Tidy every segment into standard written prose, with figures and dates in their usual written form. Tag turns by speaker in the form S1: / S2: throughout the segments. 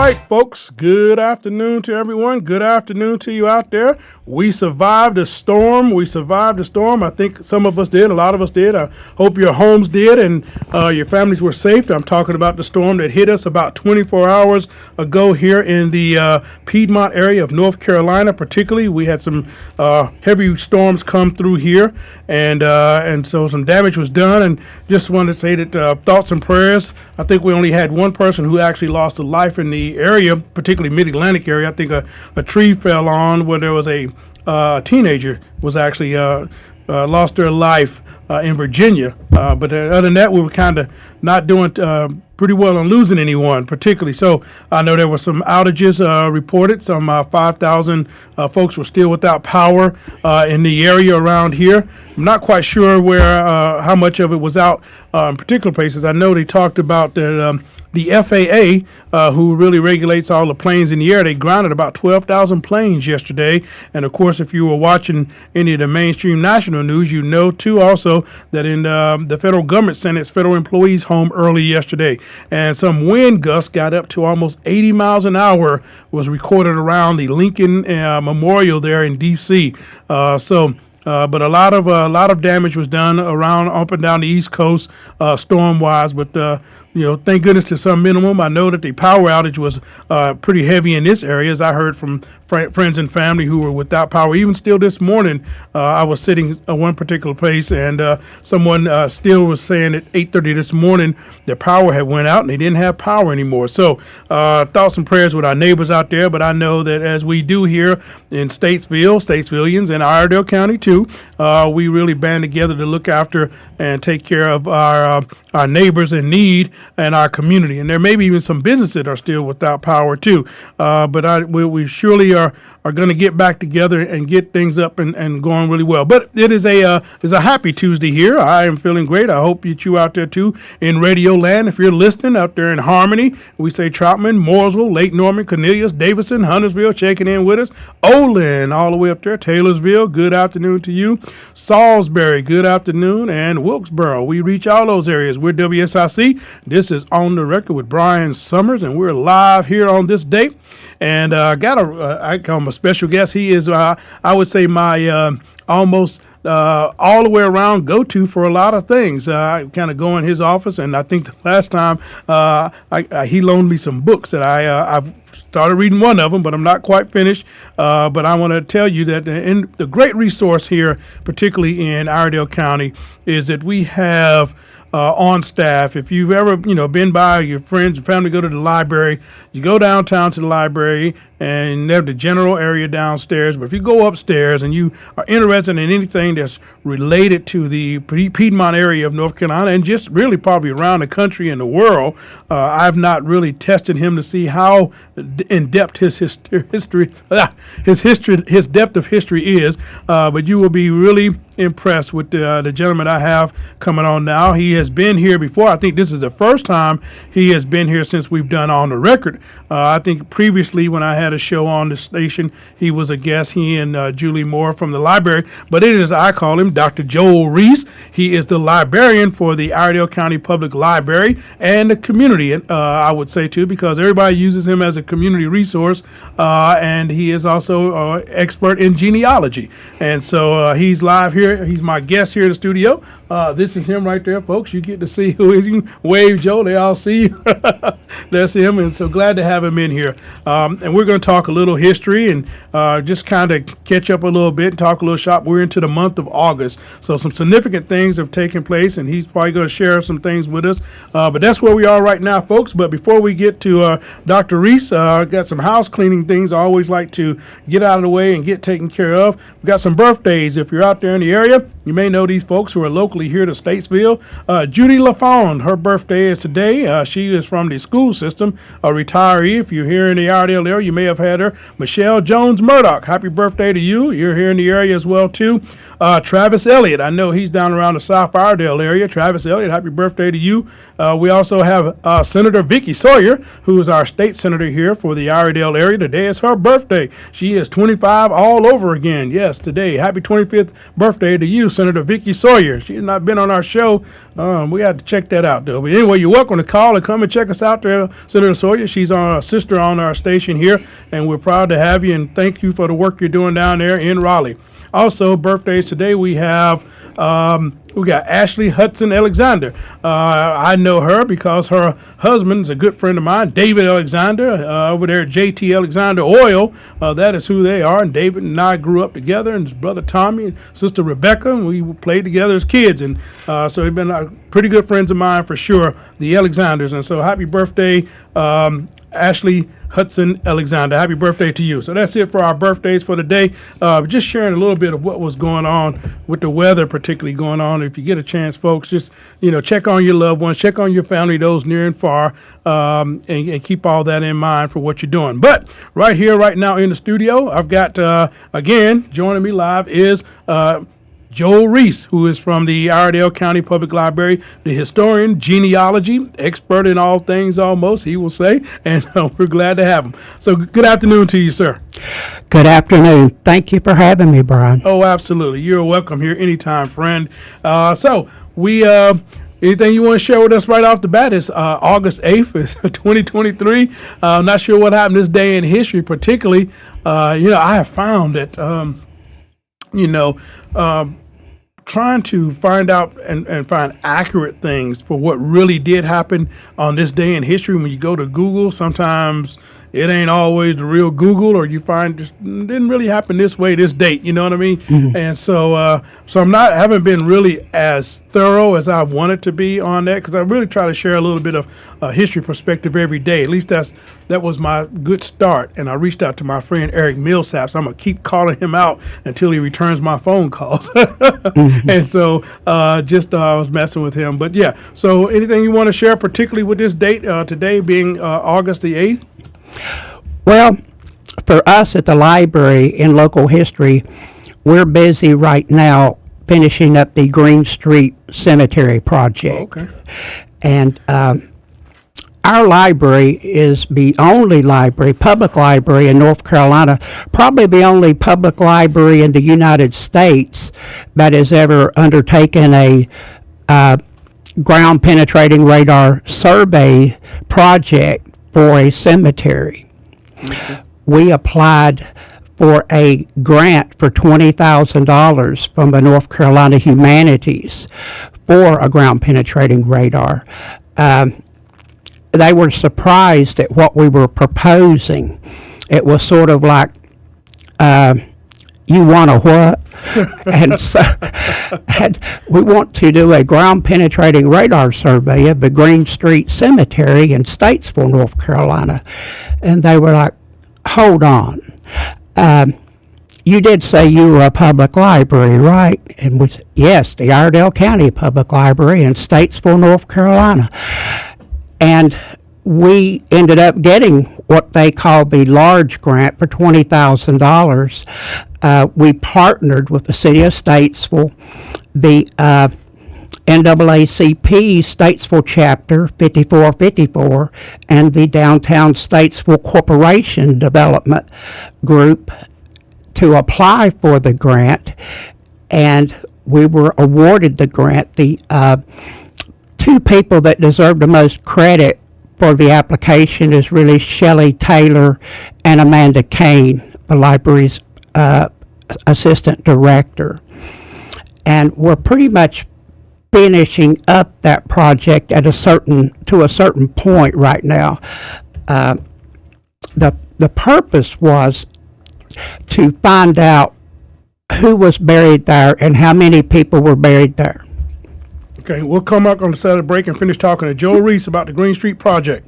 S1: right, folks. Good afternoon to everyone. Good afternoon to you out there. We survived the storm. I think some of us did. A lot of us did. I hope your homes did and your families were safe. I'm talking about the storm that hit us about 24 hours ago here in the Piedmont area of North Carolina. Particularly, we had some heavy storms come through here, and so some damage was done. And just wanted to say that thoughts and prayers. I think we only had one person who actually lost a life in the area, particularly mid-Atlantic area. I think a tree fell on where there was a teenager was actually lost their life in Virginia. But other than that, we were kind of not doing pretty well on losing anyone, particularly. So I know there were some outages reported. Some 5,000 folks were still without power in the area around here. I'm not quite sure where how much of it was out in particular places. I know they talked about that. The FAA, who really regulates all the planes in the air, they grounded about 12,000 planes yesterday. And, of course, if you were watching any of the mainstream national news, you know, too, also that in the federal government sent its federal employees home early yesterday. And some wind gusts got up to almost 80 miles an hour was recorded around the Lincoln Memorial there in D.C. But a lot of damage was done around up and down the East Coast storm-wise, but thank goodness to some minimum. I know that the power outage was pretty heavy in this area, as I heard from friends and family who were without power. Even still this morning, I was sitting at one particular place, and someone still was saying at 8:30 this morning their power had went out and they didn't have power anymore. So thoughts and prayers with our neighbors out there. But I know that as we do here in Statesvillians, and Iredell County too, we really band together to look after and take care of our neighbors in need and our community. And there may be even some businesses that are still without power too. But we surely are going to get back together and get things up and going really well. But it is a happy Tuesday here. I am feeling great. I hope that you out there too in Radio Land. If you're listening out there in Harmony, we say Troutman, Mooresville, Lake Norman, Cornelius, Davison, Huntersville, checking in with us. Olin, all the way up there, Taylorsville, good afternoon to you. Salisbury, good afternoon. And Wilkesboro, we reach all those areas. We're WSIC. This is On the Record with Brian Summers, and we're live here on this date. And I call him a special guest. He is, I would say, my almost all the way around go-to for a lot of things. I kind of go in his office, and I think the last time he loaned me some books that I've started reading one of them, but I'm not quite finished. But I want to tell you that the great resource here, particularly in Iredell County, is that we have on staff. If you've ever, been by your friends and family, go to the library, you go downtown to the library and they have the general area downstairs. But if you go upstairs and you are interested in anything that's related to the Piedmont area of North Carolina and just really probably around the country and the world, I've not really tested him to see how in depth his depth of history is. But you will be really impressed with the gentleman I have coming on now. He has been here before. I think this is the first time he has been here since we've done On the Record. I think previously when I had a show on the station, he was a guest, he and Julie Moore from the library. But it is, I call him Dr. Joel Reese. He is the librarian for the Iredell County Public Library and the community, I would say too, because everybody uses him as a community resource. And he is also expert in genealogy. And so he's live here. He's my guest here in the studio. This is him right there, folks. You get to see who is he. Wave, Joe. They all see you. That's him. And so glad to have him in here. And we're going to talk a little history and just kind of catch up a little bit and talk a little shop. We're into the month of August. So some significant things have taken place, and he's probably going to share some things with us. But that's where we are right now, folks. But before we get to Dr. Reese, got some house cleaning things I always like to get out of the way and get taken care of. We've got some birthdays. If you're out there in the area, you may know these folks who are locally here to Statesville. Judy LaFawn, her birthday is today. She is from the school system, a retiree. If you're here in the Iredell area, you may have had her. Michelle Jones Murdoch, happy birthday to you. You're here in the area as well, too. Travis Elliott, I know he's down around the South Iredell area. Travis Elliott, happy birthday to you. We also have Senator Vicky Sawyer, who is our state senator here for the Iredell area. Today is her birthday. She is 25 all over again. Yes, today. Happy 25th birthday to you, Senator Vicky Sawyer. She has not been on our show. We had to check that out, though. But anyway, you're welcome to call and come and check us out there, Senator Sawyer. She's our sister on our station here, and we're proud to have you, and thank you for the work you're doing down there in Raleigh. Also, birthdays today, we got Ashley Hudson Alexander. I know her because her husband's a good friend of mine, David Alexander, over there at JT Alexander Oil. That is who they are. And David and I grew up together, and his brother Tommy and sister Rebecca, and we played together as kids. And so they've been pretty good friends of mine for sure, the Alexanders. And so happy birthday, Ashley Hudson Alexander. Happy birthday to you. So that's it for our birthdays for the day. Just sharing a little bit of what was going on with the weather, particularly going on. If you get a chance, folks, just check on your loved ones, check on your family, those near and far, and keep all that in mind for what you're doing. But right here, right now in the studio, I've got again joining me live is Joel Reese, who is from the Iredell County Public Library, the historian, genealogy, expert in all things almost, he will say, and we're glad to have him. So good afternoon to you, sir.
S2: Good afternoon. Thank you for having me, Brian.
S1: Oh, absolutely. You're welcome here anytime, friend. So we... anything you want to share with us right off the bat? It's August 8th, it's 2023. I'm not sure what happened this day in history, particularly. I have found that, trying to find out and find accurate things for what really did happen on this day in history. When you go to Google, sometimes it ain't always the real Google, or you find just didn't really happen this way, this date. You know what I mean? Mm-hmm. And so, haven't been really as thorough as I wanted to be on that, because I really try to share a little bit of history perspective every day. At least that was my good start. And I reached out to my friend Eric Millsap, so I'm gonna keep calling him out until he returns my phone calls. Mm-hmm. And so, I was messing with him. But yeah. So, anything you want to share, particularly with this date today being August the 8th?
S2: Well, for us at the library in local history, we're busy right now finishing up the Green Street Cemetery project.
S1: Okay.
S2: And our library is the only public library in North Carolina, probably the only public library in the United States that has ever undertaken a ground penetrating radar survey project for a cemetery. Okay. We applied for a grant for $20,000 from the North Carolina Humanities for a ground penetrating radar. They were surprised at what we were proposing. It was sort of like, you want a what? And so we want to do a ground penetrating radar survey of the Green Street Cemetery in Statesville, North Carolina. And they were like, hold on. You did say you were a public library, right? And we said, yes, the Iredell County Public Library in Statesville, North Carolina. And we ended up getting what they call the large grant for $20,000. We partnered with the city of Statesville, the NAACP Statesville Chapter 5454, and the Downtown Statesville Corporation Development Group to apply for the grant, and we were awarded the grant. The two people that deserve the most credit for the application is really Shelley Taylor and Amanda Kane, the library's assistant director. And we're pretty much finishing up that project to a certain point right now. The purpose was to find out who was buried there and how many people were buried there.
S1: Okay, we'll come back on the side of the break and finish talking to Joe Reese about the Green Street project.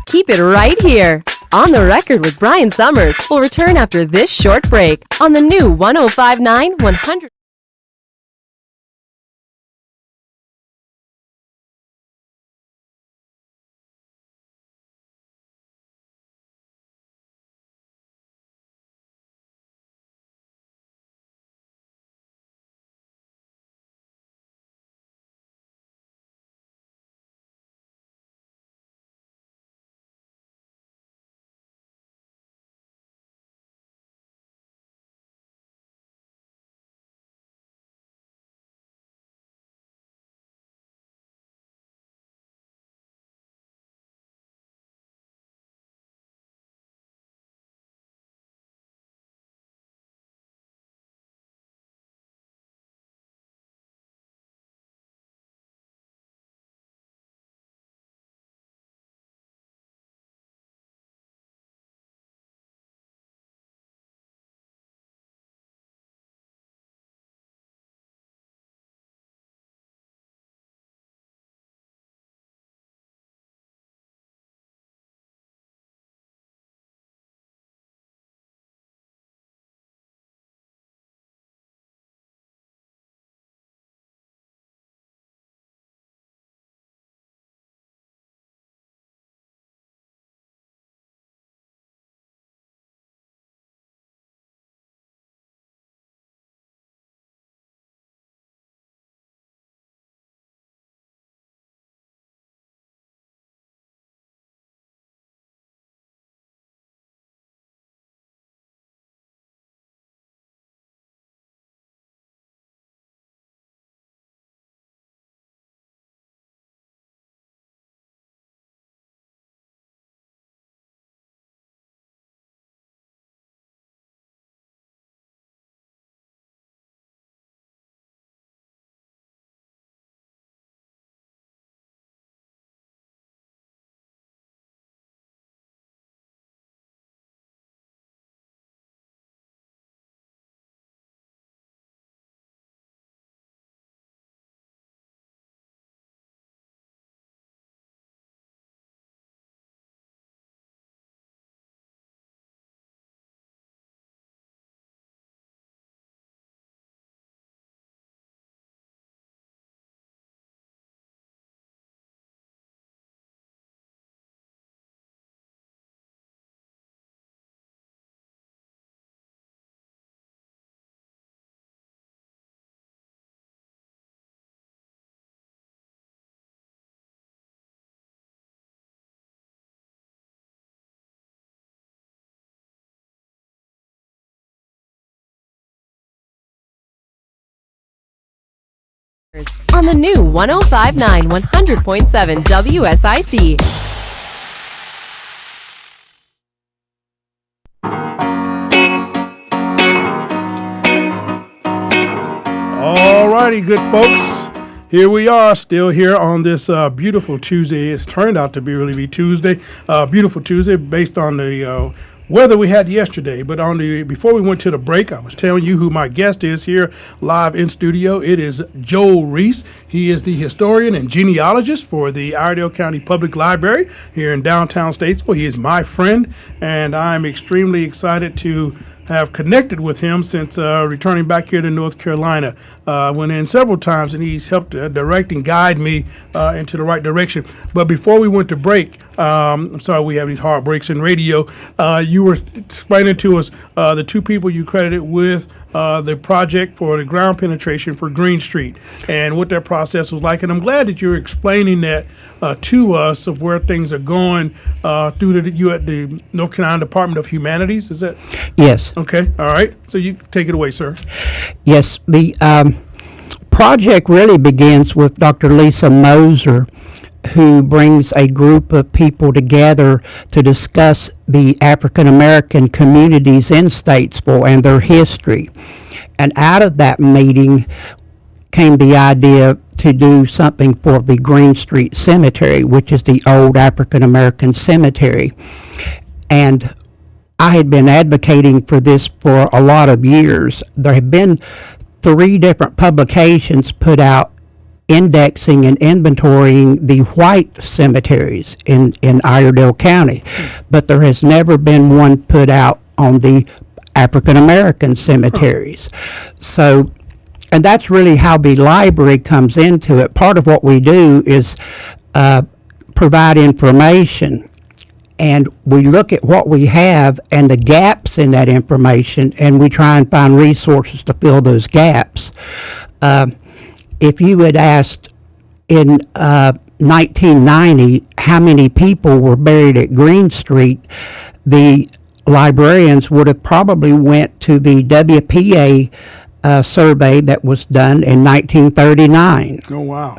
S3: Keep it right here. On the Record with Brian Summers will return after this short break on the new 105.9 100. on the new 105.9 100.7 WSIC.
S1: All righty, good folks. Here we are, still here on this beautiful Tuesday. It's turned out to be Tuesday, beautiful Tuesday, based on the weather we had yesterday. But before we went to the break, I was telling you who my guest is here live in studio. It is Joe Reese. He is the historian and genealogist for the Iredell County Public Library here in downtown Statesville. He is my friend, and I'm extremely excited to have connected with him since returning back here to North Carolina. Went in several times, and he's helped direct and guide me into the right direction. But before we went to break, I'm sorry we have these hard breaks in radio, you were explaining to us the two people you credited with the project for the ground penetration for Green Street and what that process was like. And I'm glad that you're explaining that to us of where things are going through you at the North Carolina Department of Humanities. Is that?
S2: Yes.
S1: Okay. All right. So you take it away, sir.
S2: Yes. The project really begins with Dr. Lisa Moser, who brings a group of people together to discuss the African American communities in Statesville and their history. And out of that meeting came the idea to do something for the Green Street Cemetery, which is the old African American cemetery. And I had been advocating for this for a lot of years. There have been 3 different publications put out indexing and inventorying the white cemeteries in Iredell County, but there has never been one put out on the African American cemeteries. So, and that's really how the library comes into it. Part of what we do is provide information, and we look at what we have and the gaps in that information, and we try and find resources to fill those gaps. If you had asked in 1990 how many people were buried at Green Street, the librarians would have probably went to the WPA survey that was done in 1939.
S1: Oh, wow.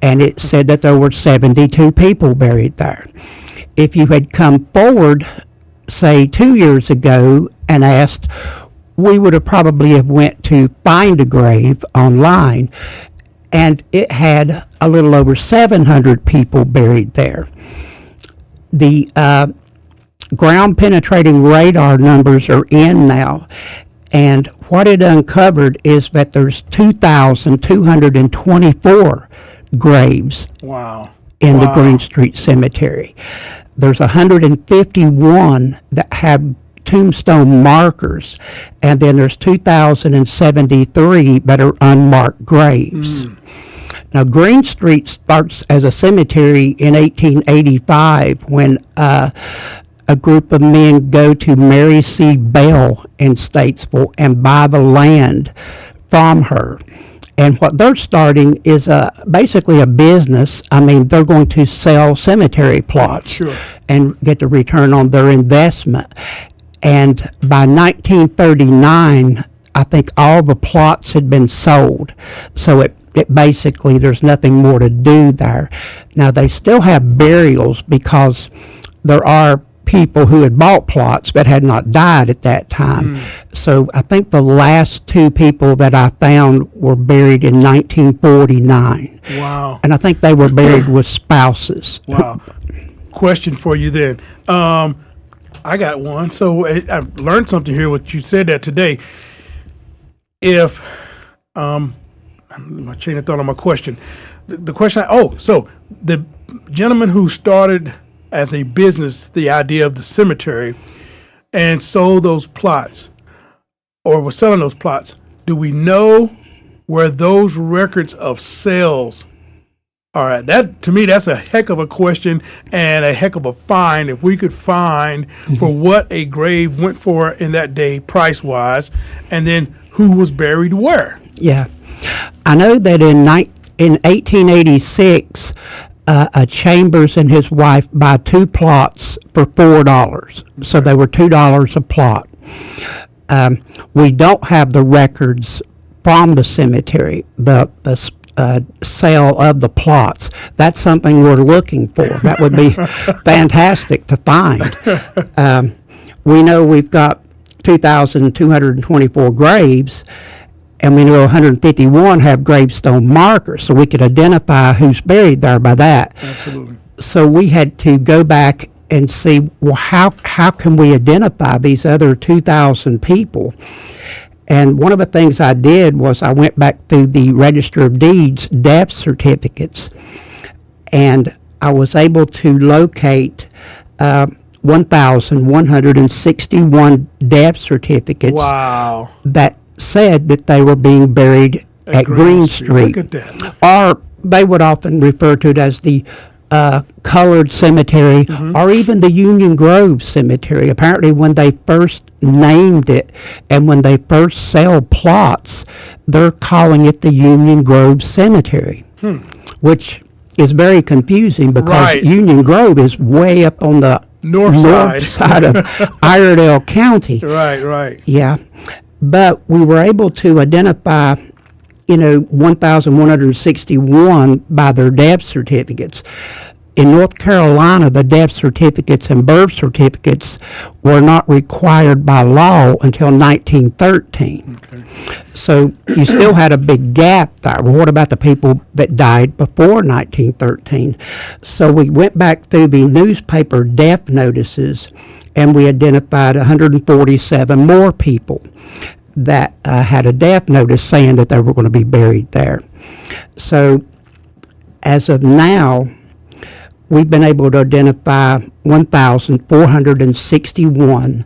S2: And it said that there were 72 people buried there. If you had come forward, say 2 years ago, and asked, we would have probably have went to Find a Grave online, and it had a little over 700 people buried there. The ground penetrating radar numbers are in now, and what it uncovered is that there's 2,224 graves
S1: Wow.
S2: in the
S1: Wow.
S2: Green Street Cemetery. There's 151 that have tombstone markers, and then there's 2,073 that are unmarked graves. Now, Green Street starts as a cemetery in 1885 when a group of men go to Mary C. Bell in Statesville and buy the land from her. And what they're starting is basically a business. I mean, they're going to sell cemetery plots
S1: Sure.
S2: and get the return on their investment. And by 1939, I think all the plots had been sold. So it basically, there's nothing more to do there. Now, they still have burials because there are people who had bought plots that had not died at that time. So I think the last 2 people that I found were buried in 1949.
S1: Wow.
S2: And I think they were buried with spouses.
S1: Wow. Question for you then. I got one. So I've learned something here. What you said that today. If my chain of thought on my question, the question. So the gentleman who started as a business the idea of the cemetery and sold those plots, or was selling those plots. Do we know where those records of sales are at? That, to me, that's a heck of a question and a heck of a find. If we could find for what a grave went for in that day, price wise, and then who was buried where.
S2: Yeah. I know that in 1886, Chambers and his wife buy 2 plots for $4. So they were $2 a plot. We don't have the records from the cemetery. The sale of the plots. That's something we're looking for. That would be fantastic to find. We know we've got 2,224 graves, and we know 151 have gravestone markers, so we could identify who's buried there by that.
S1: Absolutely.
S2: So we had to go back and see, well, how can we identify these other 2,000 people? And one of the things I did was I went back through the Register of Deeds death certificates, and I was able to locate 1,161 death certificates.
S1: Wow.
S2: That said that they were being buried at Green Street.
S1: Look at that.
S2: Or they would often refer to it as the Colored Cemetery, or even the Union Grove Cemetery. Apparently when they first named it and when they first sell plots, they're calling it the Union Grove Cemetery, which is very confusing because
S1: Right.
S2: Union Grove is way up on the
S1: North
S2: side of Iredell County.
S1: Right.
S2: Yeah, but we were able to identify, 1,161 by their death certificates. In North Carolina, the death certificates and birth certificates were not required by law until 1913.
S1: Okay.
S2: So you still had a big gap there. Well, what about the people that died before 1913? So we went back through the newspaper death notices, and we identified 147 more people that had a death notice saying that they were going to be buried there. So as of now, we've been able to identify 1,461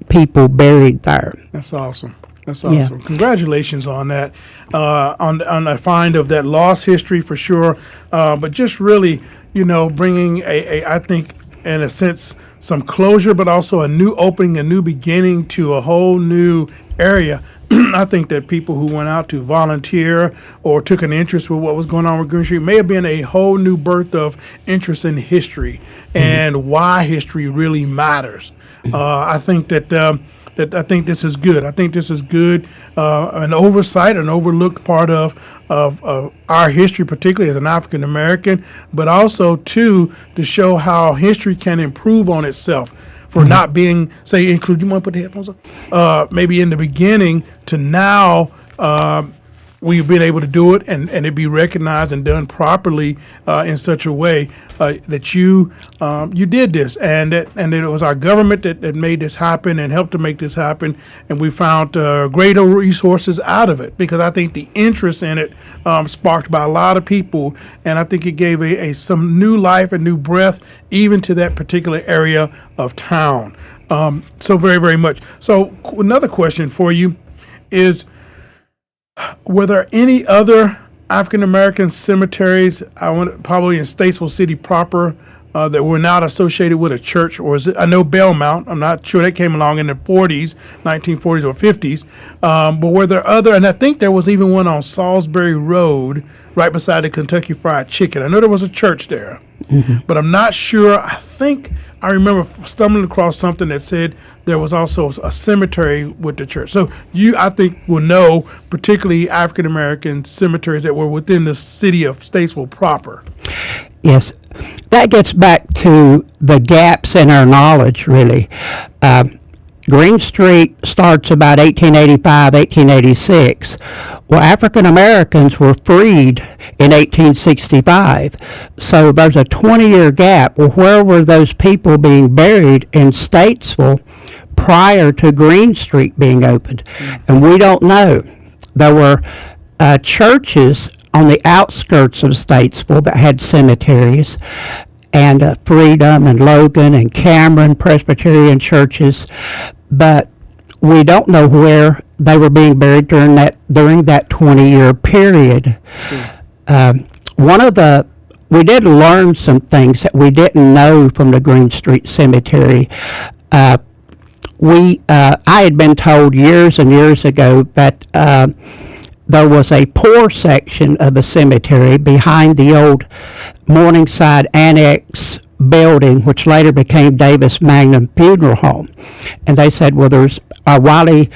S2: people buried there.
S1: That's awesome. That's
S2: Yeah.
S1: awesome. Congratulations on that, on the find of that lost history for sure. But just really, bringing I think, in a sense, some closure, but also a new opening, a new beginning to a whole new area. I think that people who went out to volunteer or took an interest with what was going on with Green Street may have been a whole new birth of interest in history and why history really matters. I think that I think this is good. I think this is good, an oversight, an overlooked part of our history, particularly as an African American, but also too to show how history can improve on itself. For not being, say, you want to put the headphones on? Maybe in the beginning to now, we've been able to do it and it be recognized and done properly in such a way that you did this, and that it was our government that made this happen and helped to make this happen, and we found greater resources out of it, because I think the interest in it sparked by a lot of people, and I think it gave some new life and new breath even to that particular area of town. So very, very much. So another question for you is, were there any other African American cemeteries, probably in Statesville City proper, that were not associated with a church? Or is it? I know Belmont. I'm not sure, that came along in the 40s, 1940s or 50s. But were there other? And I think there was even one on Salisbury Road, right beside the Kentucky Fried Chicken. I know there was a church there, but I'm not sure. I think I remember stumbling across something that said there was also a cemetery with the church. So you, I think, will know particularly African American cemeteries that were within the city of Statesville proper.
S2: Yes, that gets back to the gaps in our knowledge, really. Green Street starts about 1885, 1886. Well, African Americans were freed in 1865. So there's a 20-year gap. Well, where were those people being buried in Statesville prior to Green Street being opened? And we don't know. There were churches on the outskirts of Statesville that had cemeteries, and Freedom and Logan and Cameron Presbyterian churches, but we don't know where they were being buried during that 20-year period. We did learn some things that we didn't know from the Green Street Cemetery. I had been told years and years ago that there was a poor section of the cemetery behind the old Morningside Annex building, which later became Davis Magnum Funeral Home. And they said, well, there's Wiley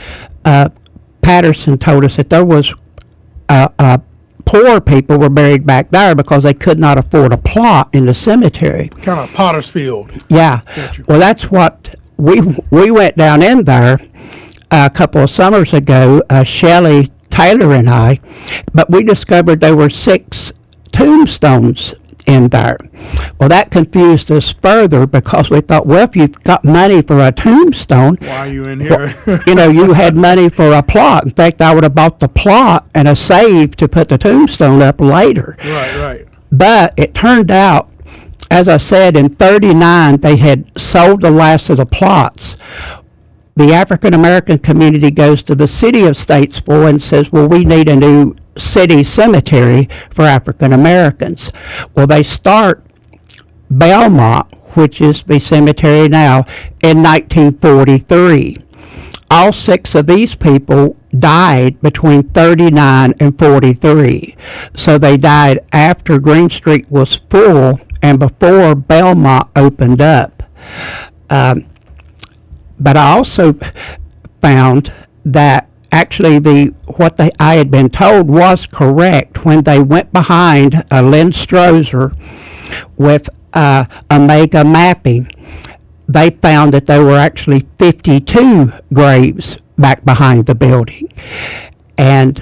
S2: Patterson told us that there was a poor people were buried back there because they could not afford a plot in the cemetery.
S1: Kind of Potter's Field.
S2: Yeah.
S1: Gotcha.
S2: Well, that's what we went down in there a couple of summers ago, Shelley Taylor and I, but we discovered there were 6 tombstones in there. Well, that confused us further because we thought, well, if you've got money for a tombstone,
S1: Why are you in here?
S2: you had money for a plot. In fact, I would have bought the plot and a save to put the tombstone up later.
S1: Right.
S2: But it turned out, as I said, in 39, they had sold the last of the plots. The African American community goes to the city of Statesville and says, well, we need a new city cemetery for African Americans. Well, they start Belmont, which is the cemetery now, in 1943. All 6 of these people died between 39 and 43. So they died after Green Street was full and before Belmont opened up. But I also found that actually I had been told was correct when they went behind Lynn Strozer with Omega mapping. They found that there were actually 52 graves back behind the building. And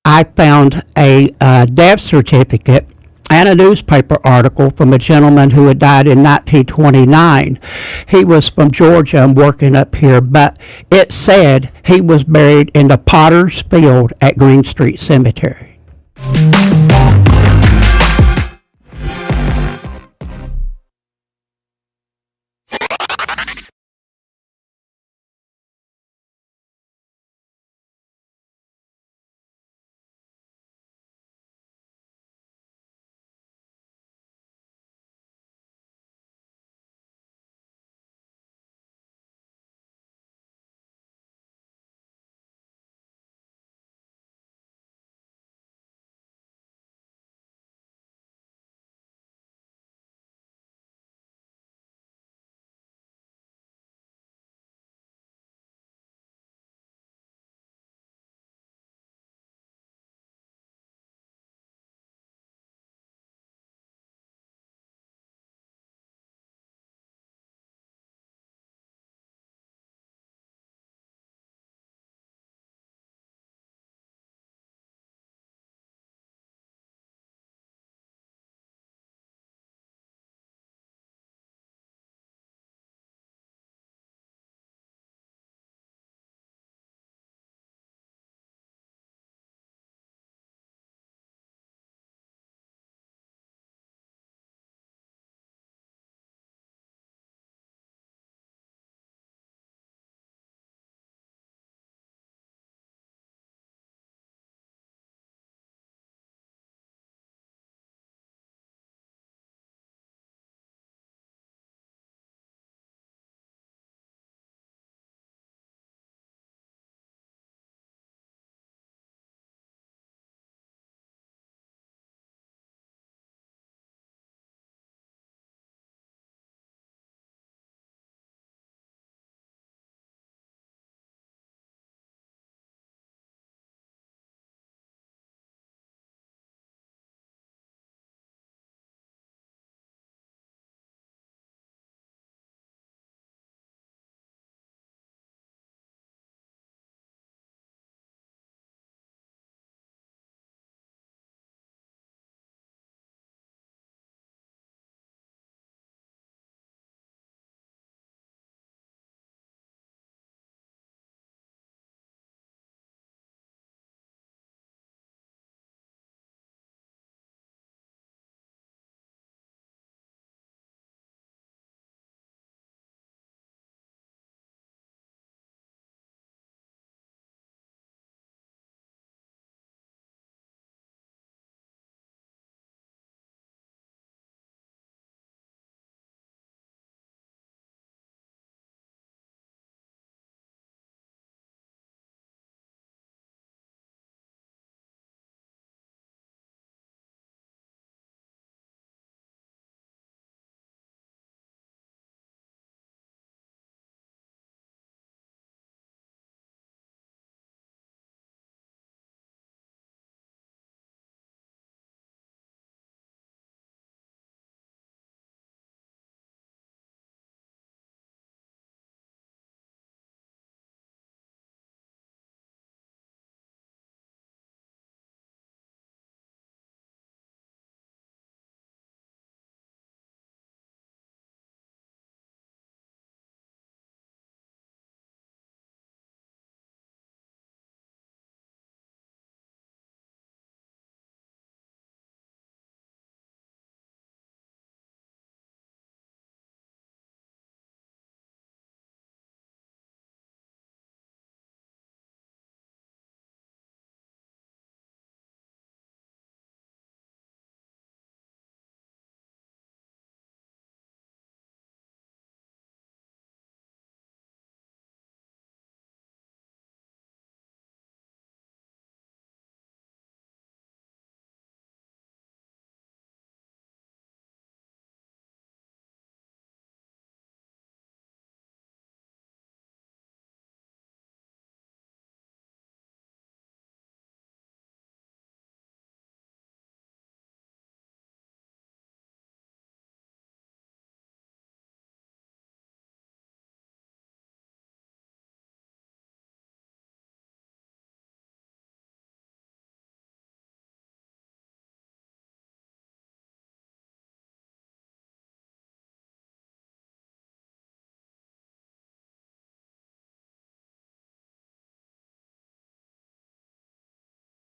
S2: I found a death certificate and a newspaper article from a gentleman who had died in 1929. He was from Georgia and working up here, but it said he was buried in the Potter's Field at Green Street Cemetery.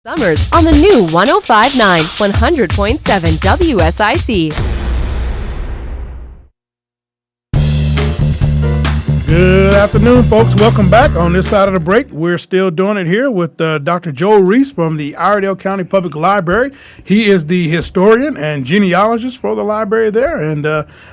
S3: Summers on the new 105.9, 100.7 WSIC.
S1: Good afternoon, folks. Welcome back. On this side of the break, we're still doing it here with Dr. Joe Reese from the Iredell County Public Library. He is the historian and genealogist for the library there. And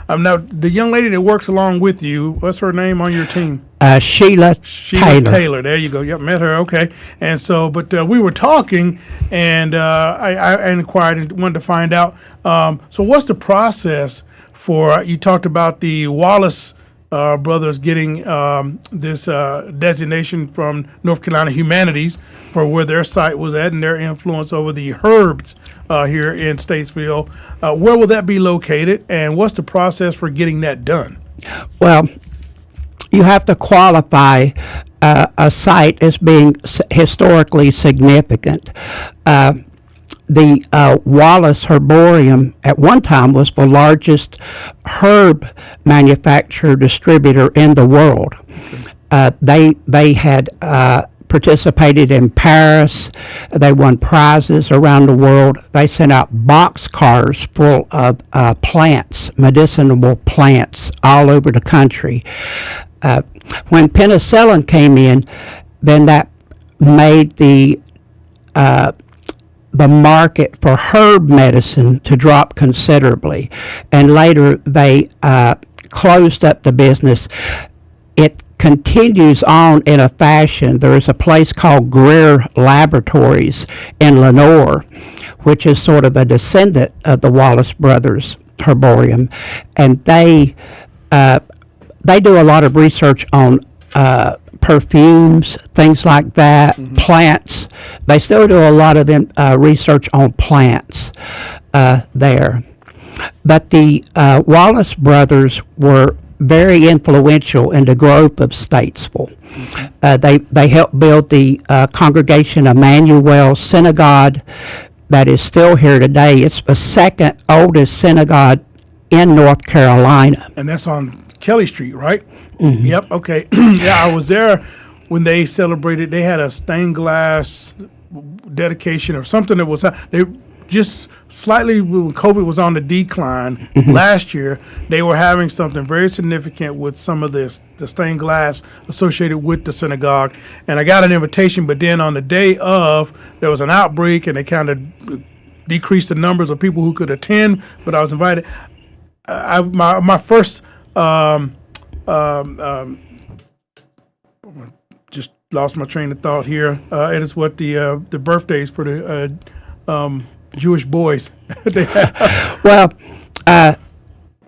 S1: I'm now the young lady that works along with you. What's her name on your team?
S2: Sheila Taylor.
S1: There you go. Yep, met her. Okay. And so, but we were talking, and I inquired and wanted to find out. So, what's the process for? You talked about the Wallace brothers getting this designation from North Carolina Humanities for where their site was at and their influence over the Herbs here in Statesville. Where will that be located, and what's the process for getting that done?
S2: Well, you have to qualify a site as being historically significant. The Wallace Herbarium at one time was the largest herb manufacturer distributor in the world. They had participated in Paris. They won prizes around the world. They sent out box cars full of plants, medicinal plants, all over the country. When penicillin came in, then that made the market for herb medicine to drop considerably. And later they closed up the business. It continues on in a fashion. There is a place called Greer Laboratories in Lenore, which is sort of a descendant of the Wallace Brothers Herbarium. And they do a lot of research on perfumes, things like that, plants. They still do a lot of research on plants there. But the Wallace brothers were very influential in the growth of Statesville. They helped build the Congregation Emmanuel Synagogue that is still here today. It's the second oldest synagogue in North Carolina.
S1: And that's on Kelly Street, right?
S2: Mm-hmm.
S1: Yep. Okay. Yeah, I was there when they celebrated. They had a stained glass dedication or something that was they just slightly when COVID was on the decline last year. They were having something very significant with some of the stained glass associated with the synagogue, and I got an invitation. But then on the day of, there was an outbreak, and they kind of decreased the numbers of people who could attend. But I was invited. My first. Just lost my train of thought here. And it's what the birthdays for the Jewish boys. They had.
S2: Well,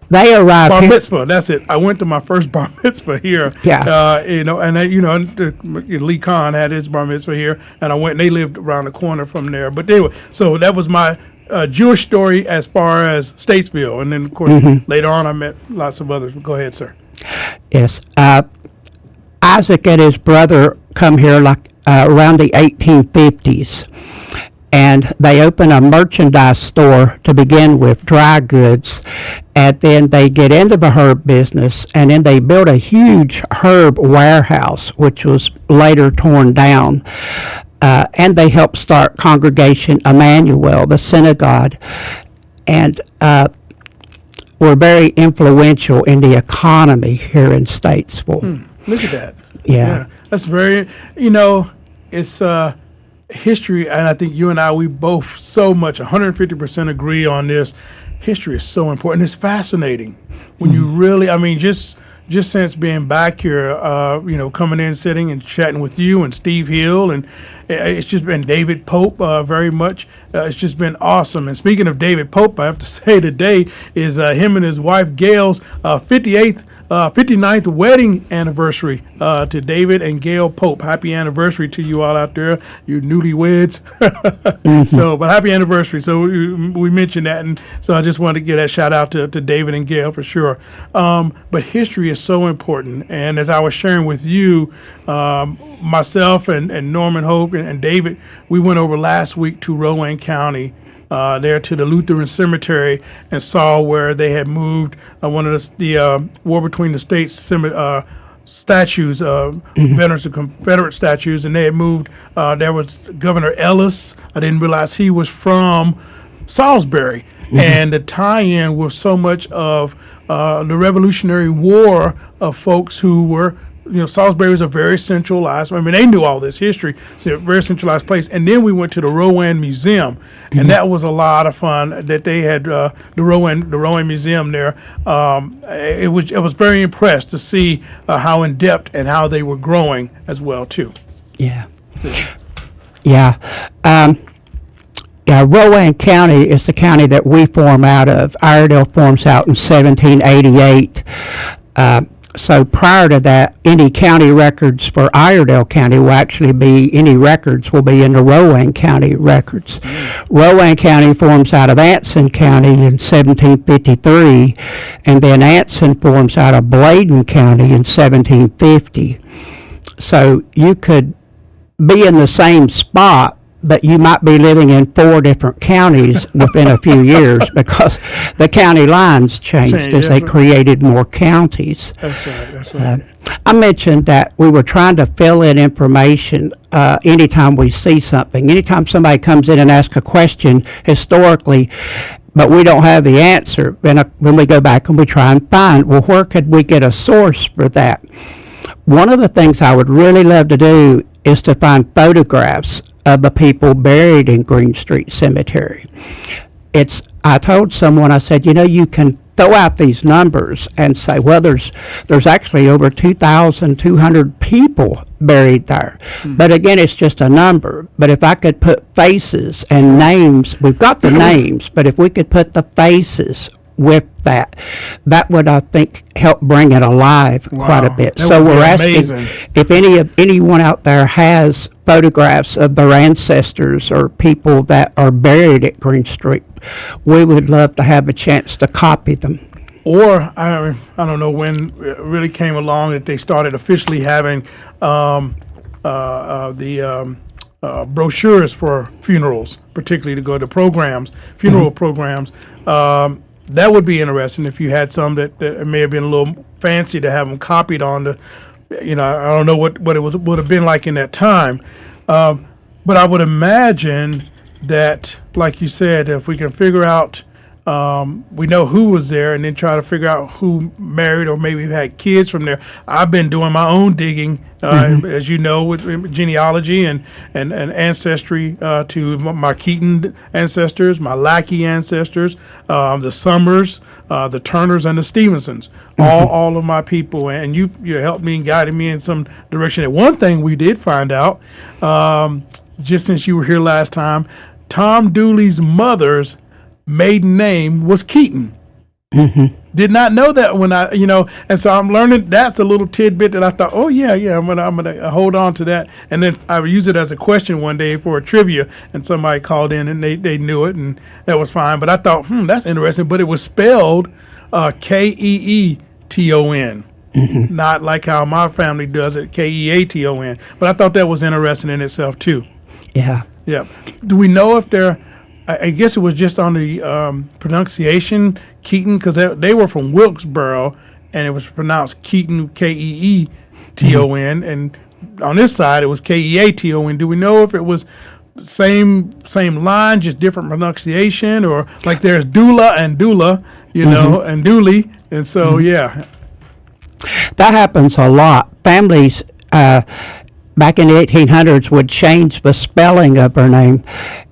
S2: they arrived
S1: Bar
S2: here.
S1: mitzvah. That's it. I went to my first bar mitzvah here.
S2: Yeah.
S1: Lee Khan had his bar mitzvah here, and I went. And they lived around the corner from there. But anyway, so that was my Jewish story as far as Statesville, and then of course later on I met lots of others. Go ahead, sir.
S2: Yes. Isaac and his brother come here around the 1850s, and they open a merchandise store to begin with, dry goods, and then they get into the herb business, and then they build a huge herb warehouse, which was later torn down. And they helped start Congregation Emmanuel, the synagogue, and were very influential in the economy here in Statesville.
S1: Look at that.
S2: Yeah.
S1: That's very, it's history, and I think you and I, we both so much, 150% agree on this. History is so important. It's fascinating when you really, just since being back here, coming in, sitting and chatting with you and Steve Hill, and it's just been David Pope very much. It's just been awesome. And speaking of David Pope, I have to say today is him and his wife Gail's 59th wedding anniversary to David and Gail Pope. Happy anniversary to you all out there, you newlyweds. So, but happy anniversary. So we mentioned that, and so I just wanted to give that shout out to David and Gail for sure. But history is so important, and as I was sharing with you, myself and Norman Hope and David, we went over last week to Rowan County, there to the Lutheran Cemetery, and saw where they had moved one of the War Between the States statues, veterans of Confederate statues, and they had moved. There was Governor Ellis. I didn't realize he was from Salisbury, and the tie-in was so much of the Revolutionary War of folks who were. Salisbury was a very centralized. I mean, they knew all this history. It's a very centralized place. And then we went to the Rowan Museum, and that was a lot of fun. That they had the Rowan Museum there. I was very impressed to see how in depth and how they were growing as well too.
S2: Yeah. Rowan County is the county that we form out of. Iredell forms out in 1788. So prior to that, any county records for Iredell County will actually be, any records will be in the Rowan County records. Rowan County forms out of Anson County in 1753, and then Anson forms out of Bladen County in 1750. So you could be in the same spot, but you might be living in 4 different counties within a few years because the county lines changed as they created more counties.
S1: That's right.
S2: I mentioned that we were trying to fill in information anytime we see something. Anytime somebody comes in and asks a question historically, but we don't have the answer, then when we go back and we try and find, well, where could we get a source for that? One of the things I would really love to do is to find photographs of the people buried in Green Street Cemetery. I told someone, I said, you can throw out these numbers and say, well, there's actually over 2,200 people buried there. But again, it's just a number. But if I could put faces and names, we've got the names, but if we could put the faces with that would, I think, help bring it alive quite a bit.
S1: That
S2: So
S1: would be
S2: we're asking
S1: amazing.
S2: if anyone out there has photographs of their ancestors or people that are buried at Green Street, we would love to have a chance to copy them.
S1: Or I don't know when it really came along that they started officially having the brochures for funerals, particularly to go to programs, funeral programs. That would be interesting if you had some that may have been a little fancy to have them copied on the, I don't know what it would have been like in that time. But I would imagine that, like you said, if we can figure out, we know who was there and then try to figure out who married or maybe had kids from there. I've been doing my own digging, as you know, with genealogy and ancestry to my Keaton ancestors, my Lackey ancestors, the Summers, the Turners, and the Stevensons. All of my people, and you helped me and guided me in some direction. And one thing we did find out, just since you were here last time, Tom Dooley's mother's maiden name was Keaton. Did not know that when and so I'm learning. That's a little tidbit that I thought, oh yeah, I'm gonna hold on to that, and then I would use it as a question one day for a trivia, and somebody called in and they knew it, and that was fine. But I thought, that's interesting. But it was spelled Keeton, not like how my family does it, Keaton. But I thought that was interesting in itself too.
S2: Yeah.
S1: Do we know if they're? I guess it was just on the pronunciation, Keaton, because they were from Wilkesboro, and it was pronounced Keaton, Keeton, and on this side it was Keaton. Do we know if it was same line, just different pronunciation, or like there's Dula and Dula, and Dooley, and so yeah.
S2: That happens a lot. Families back in the 1800s would change the spelling of her name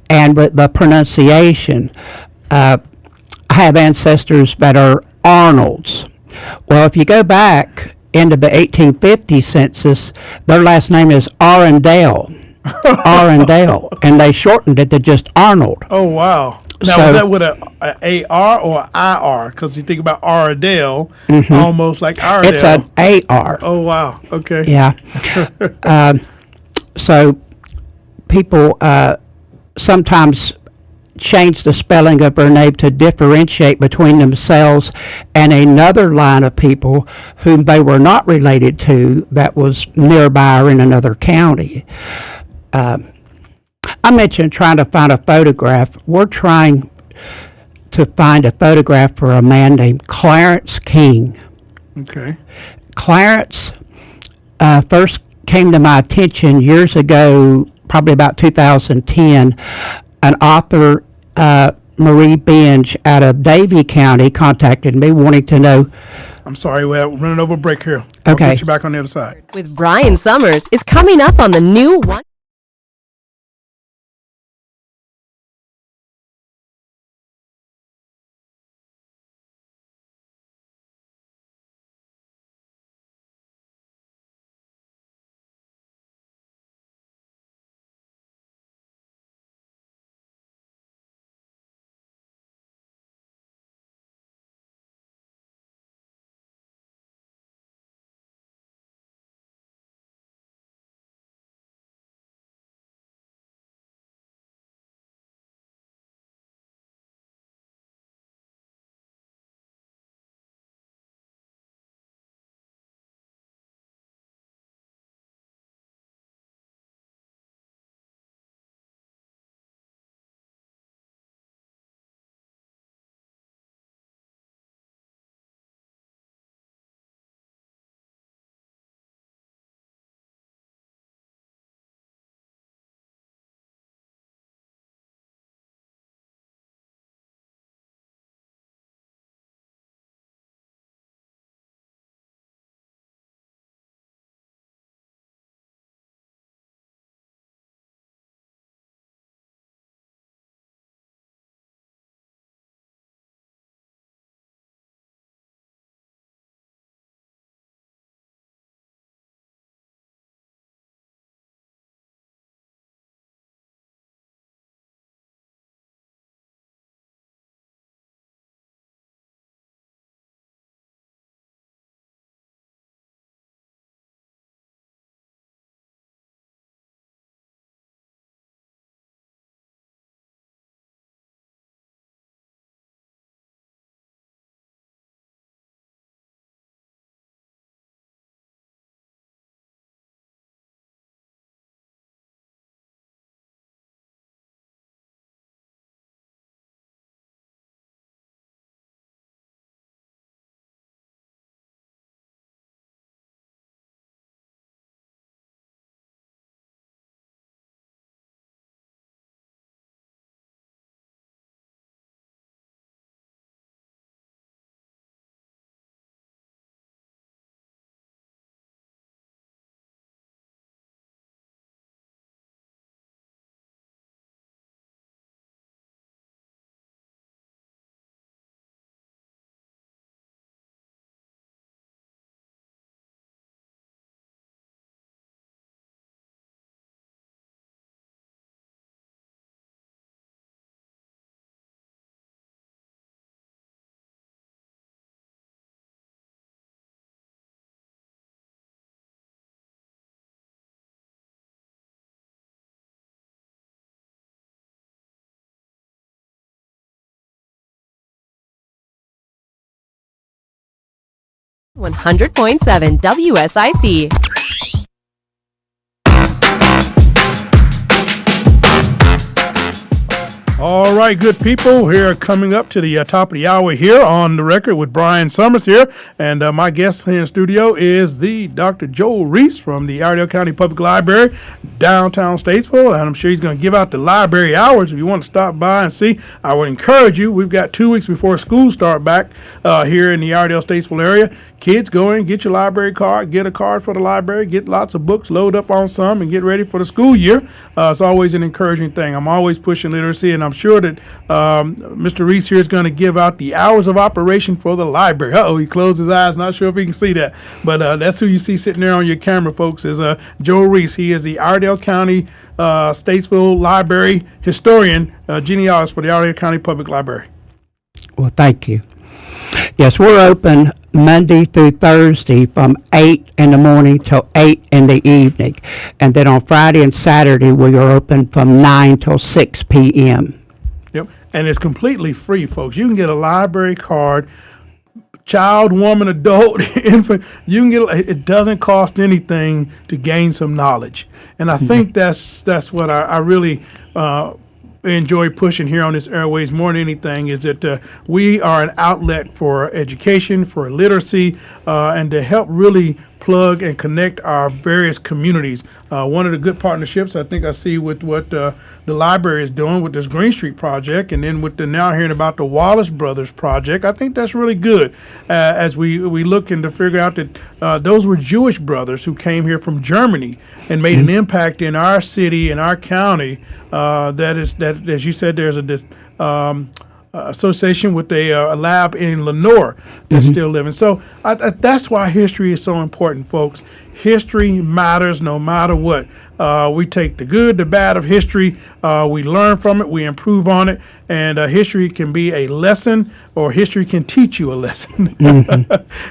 S2: and with the pronunciation. I have ancestors that are Arnolds. Well, if you go back into the 1850 census, their last name is Arundel. Arundel, and they shortened it to just Arnold.
S1: Oh, wow. Now, was that with a A-R or I-R? Because you think about Ardell, almost like Ardell.
S2: It's an A-R.
S1: Oh, wow. Okay.
S2: Yeah. So people sometimes change the spelling of their name to differentiate between themselves and another line of people whom they were not related to that was nearby or in another county. I mentioned trying to find a photograph. We're trying to find a photograph for a man named Clarence King.
S1: Okay.
S2: Clarence first came to my attention years ago, probably about 2010. An author, Marie Binge out of Davie County, contacted me wanting to know.
S1: I'm sorry, we're running over a break here. I'll
S2: Okay.
S1: get you back on the other side.
S3: With Brian Summers is coming up on the new one. .7 WSIC.
S1: All right, good people. Here coming up to the top of the hour here on the record with Brian Summers here. And my guest here in the studio is the Dr. Joe Reese from the Iredell County Public Library, downtown Statesville. And I'm sure he's going to give out the library hours if you want to stop by and see. I would encourage you. We've got 2 weeks before school start back here in the Iredell Statesville area. Kids, go in, get your library card, get a card for the library, get lots of books, load up on some, and get ready for the school year. It's always an encouraging thing. I'm always pushing literacy, and I'm sure that Mr. Reese here is going to give out the hours of operation for the library. Uh-oh, he closed his eyes. Not sure if he can see that. But that's who you see sitting there on your camera, folks, is Joe Reese. He is the Iredell County Statesville Library historian, genealogist for the Iredell County Public Library.
S2: Well, thank you. Yes, we're open Monday through Thursday from 8 in the morning till 8 in the evening. And then on Friday and Saturday, we are open from 9 till 6 p.m.
S1: Yep, and it's completely free, folks. You can get a library card, child, woman, adult, infant. You can get it. Doesn't cost anything to gain some knowledge, and I think that's what I really enjoy pushing here on this airways more than anything, is that we are an outlet for education, for literacy, and to help really plug and connect our various communities. One of the good partnerships I think I see with what the library is doing with this Green Street project, and then with the now hearing about the Wallace Brothers project, I think that's really good as we looking to figure out that those were Jewish brothers who came here from Germany and made an impact in our city, in our county. That as you said, there's a association with a lab in Lenore that's still living. So that's why history is so important, folks. History matters no matter what. We take the good, the bad of history. We learn from it. We improve on it. And history can be a lesson, or history can teach you a lesson.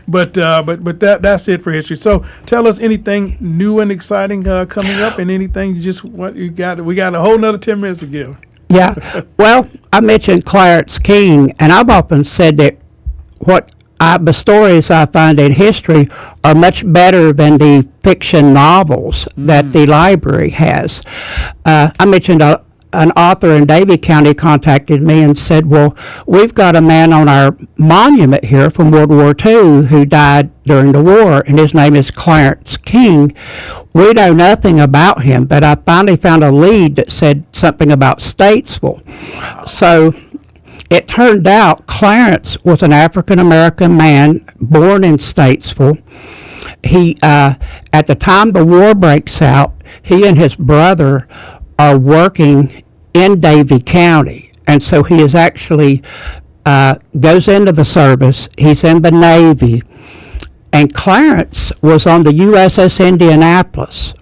S1: But that's it for history. So tell us anything new and exciting coming up, and anything you got. We got a whole nother 10 minutes to give.
S2: Yeah. Well, I mentioned Clarence King, and I've often said that the stories I find in history are much better than the fiction novels that the library has. I mentioned an author in Davie County contacted me and said, well, we've got a man on our monument here from World War II who died during the war, and his name is Clarence King. We know nothing about him, but I finally found a lead that said something about Statesville. Wow. So it turned out Clarence was an African-American man born in Statesville. He, at the time the war breaks out, he and his brother are working in Davie County, and so he is actually goes into the service. He's in the Navy, and Clarence was on the USS Indianapolis,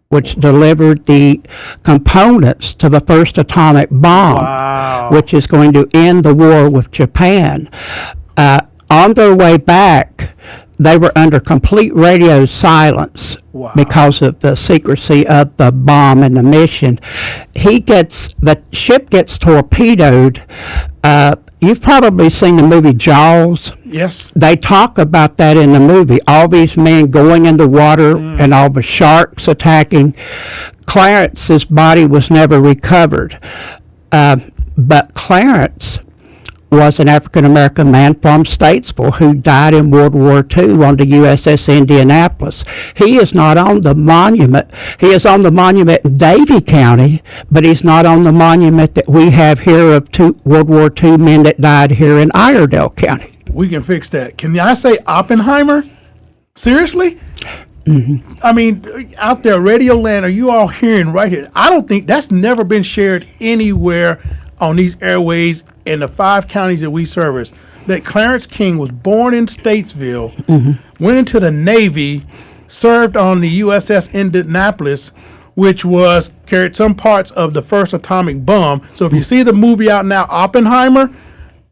S2: which delivered the components to the first atomic bomb, which is going to end the war with Japan. On their way back, they were under complete radio silence because of the secrecy of the bomb and the mission. The ship gets torpedoed. You've probably seen the movie Jaws.
S1: Yes.
S2: They talk about that in the movie. All these men going in the water and all the sharks attacking. Clarence's body was never recovered. But Clarence was an African-American man from Statesville who died in World War II on the USS Indianapolis. He is not on the monument. He is on the monument in Davie County, but he's not on the monument that we have here of World War II men that died here in Iredell County.
S1: We can fix that. Can I say Oppenheimer? Seriously? Mm-hmm. I mean, out there, Radio Land, are you all hearing right here? I don't think that's never been shared anywhere on these airways in the 5 counties that we service, that Clarence King was born in Statesville, went into the Navy, served on the USS Indianapolis, which carried some parts of the first atomic bomb. So if you see the movie out now, Oppenheimer,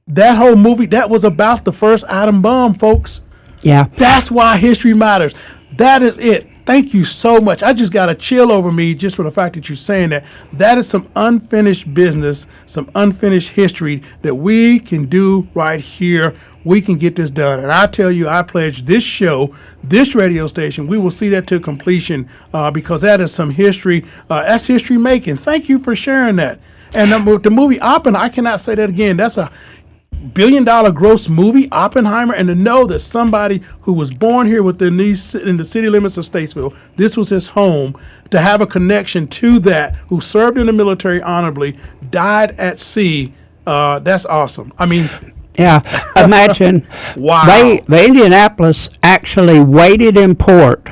S1: that whole movie, that was about the first atom bomb, folks.
S2: Yeah.
S1: That's why history matters. That is it. Thank you so much. I just got a chill over me just for the fact that you're saying that. That is some unfinished business, some unfinished history that we can do right here. We can get this done. And I tell you, I pledge this show, this radio station, we will see that to completion because that is some history. That's history making. Thank you for sharing that. And the movie Oppenheimer, I cannot say that again. That's a $1 billion gross movie, Oppenheimer, and to know that somebody who was born here in the city limits of Statesville, this was his home, to have a connection to that, who served in the military honorably, died at sea, that's awesome. I mean,
S2: yeah, imagine.
S1: Wow.
S2: The Indianapolis actually waited in port,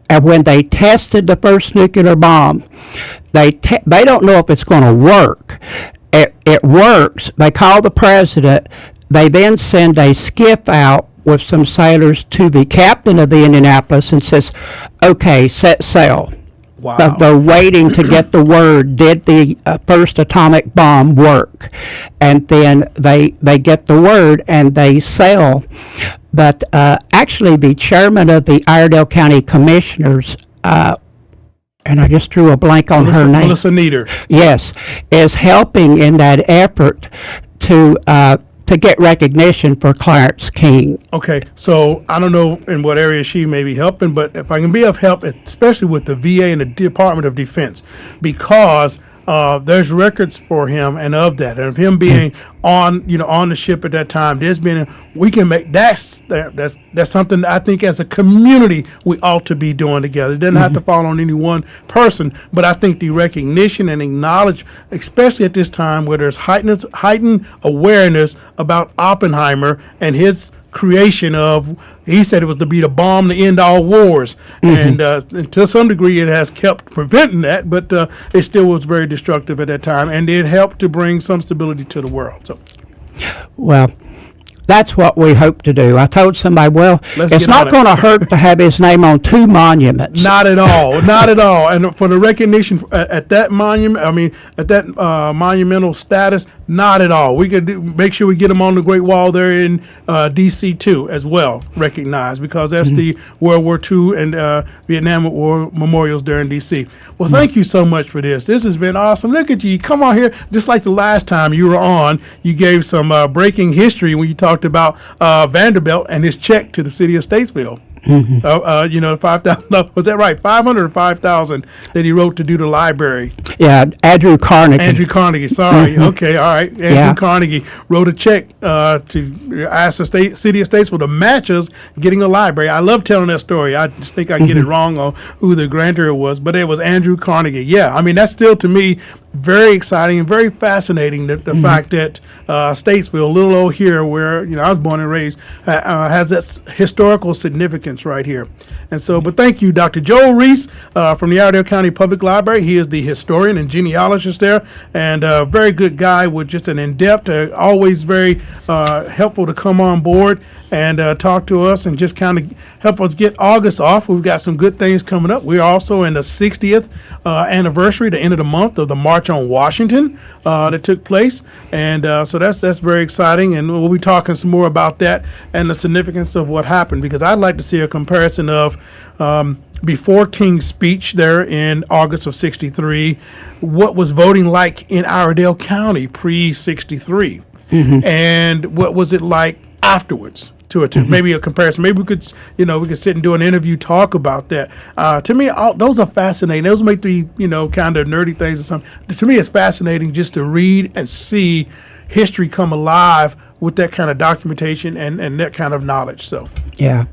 S2: and when they tested the first nuclear bomb, they don't know if it's going to work. It works. They call the president. They then send a skiff out with some sailors to the captain of the Indianapolis and says, okay, set sail.
S1: Wow.
S2: They're waiting to get the word, did the first atomic bomb work? And then they get the word and they sail. But actually the chairman of the Iredell County Commissioners, and I just drew a blank on her name.
S1: Melissa Nieder.
S2: Yes, is helping in that effort to get recognition for Clarence King.
S1: Okay, so I don't know in what area she may be helping, but if I can be of help, especially with the VA and the Department of Defense, because there's records for him and of that, and of him being on the ship at that time. There's been we can make that's something that I think as a community we ought to be doing together. It doesn't have to fall on any one person, but I think the recognition and acknowledge, especially at this time where there's heightened awareness about Oppenheimer and his creation of, he said it was to be the bomb to end all wars, and to some degree it has kept preventing that, but it still was very destructive at that time, and it helped to bring some stability to the world. So,
S2: Well, that's what we hope to do. I told somebody, well,
S1: Let's
S2: it's
S1: get on
S2: not
S1: it.
S2: going to hurt to have his name on 2 monuments.
S1: not at all, not at all. And for the recognition at that monument, I mean, at that monumental status, not at all. We could make sure we get them on the Great Wall there in D.C. too, as well, recognized, because that's the World War II and Vietnam War memorials there in D.C. Well, thank you so much for this. This has been awesome. Look at you. Come on here. Just like the last time you were on, you gave some breaking history when you talked about Vanderbilt and his check to the city of Statesville. $5,000. Was that right? 500 or 5,000 that he wrote to do the library.
S2: Yeah, Andrew Carnegie.
S1: Andrew Carnegie. Sorry. Okay. All right. Andrew
S2: Yeah.
S1: Carnegie wrote a check to ask the city of Statesville to match us getting a library. I love telling that story. I just think I get it wrong on who the grantor was, but it was Andrew Carnegie. Yeah. I mean, that's still to me very exciting and very fascinating. The fact that Statesville, little old here, where I was born and raised, has that historical significance right here. And so, but thank you, Dr. Joel Reese from the Iredell County Public Library. He is the historian and genealogist there, and a very good guy with just an in-depth, always very helpful to come on board and talk to us and just kind of help us get August off. We've got some good things coming up. We're also in the 60th anniversary, the end of the month, of the March on Washington that took place, and so that's very exciting, and we'll be talking some more about that and the significance of what happened, because I'd like to see a comparison of before King's speech there in August of 63, what was voting like in Iredell County pre-63, and what was it like afterwards. To maybe a comparison. Maybe we could sit and do an interview, talk about that. To me, those are fascinating. Those make the kind of nerdy things or something. To me, it's fascinating just to read and see history come alive with that kind of documentation and that kind of knowledge. So
S2: Yeah.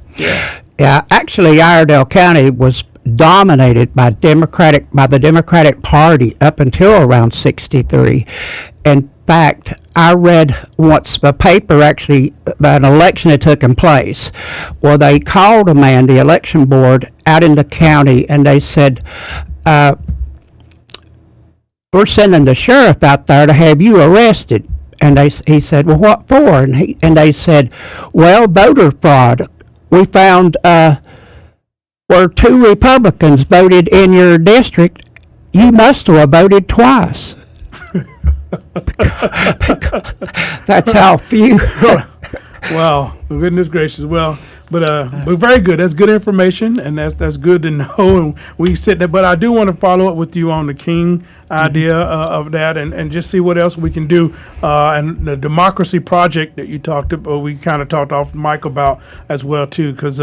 S2: Actually, Iredell County was dominated by the Democratic Party up until around 63. In fact, I read once the paper actually about an election had taken place where they called a man, the election board, out in the county, and they said, we're sending the sheriff out there to have you arrested. And he said, well, what for? And they said, well, voter fraud. We found where 2 Republicans voted in your district. You must have voted twice. That's how few.
S1: Wow, goodness gracious. Well, but very good. That's good information, and that's good to know. And we sit there, but I do want to follow up with you on the King idea of that, and just see what else we can do. And the democracy project that you talked about, we kind of talked off mic about as well too, because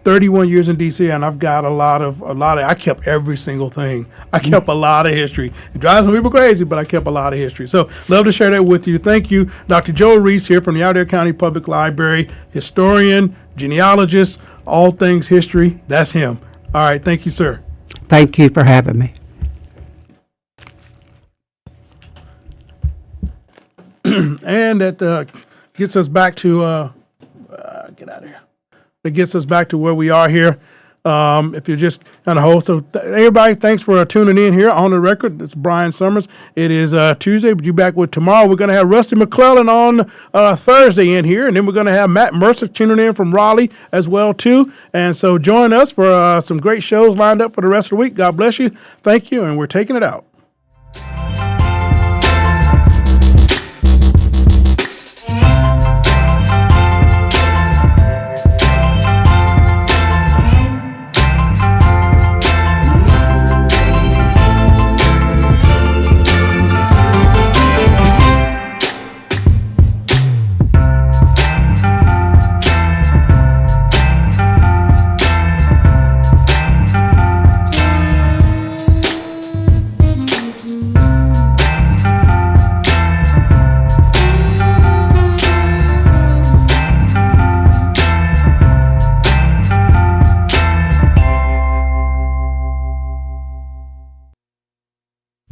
S1: 31 years in D.C. and I've got a lot of. I kept every single thing. I kept a lot of history. It drives some people crazy, but I kept a lot of history. So love to share that with you. Thank you, Dr. Joe Reese here from the Iredell County Public Library, historian, genealogist, all things history. That's him. All right. Thank you, sir.
S2: Thank you for having me.
S1: And that gets us back to get out of here. That gets us back to where we are here. If you're just kind of host, so everybody, thanks for tuning in here on the record. It's Brian Summers. It is Tuesday, but you back with tomorrow. We're going to have Rusty McClellan on Thursday in here, and then we're going to have Matt Mercer tuning in from Raleigh as well too. And so join us for some great shows lined up for the rest of the week. God bless you. Thank you, and we're taking it out.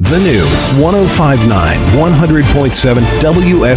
S4: The new 1059 100.7 WS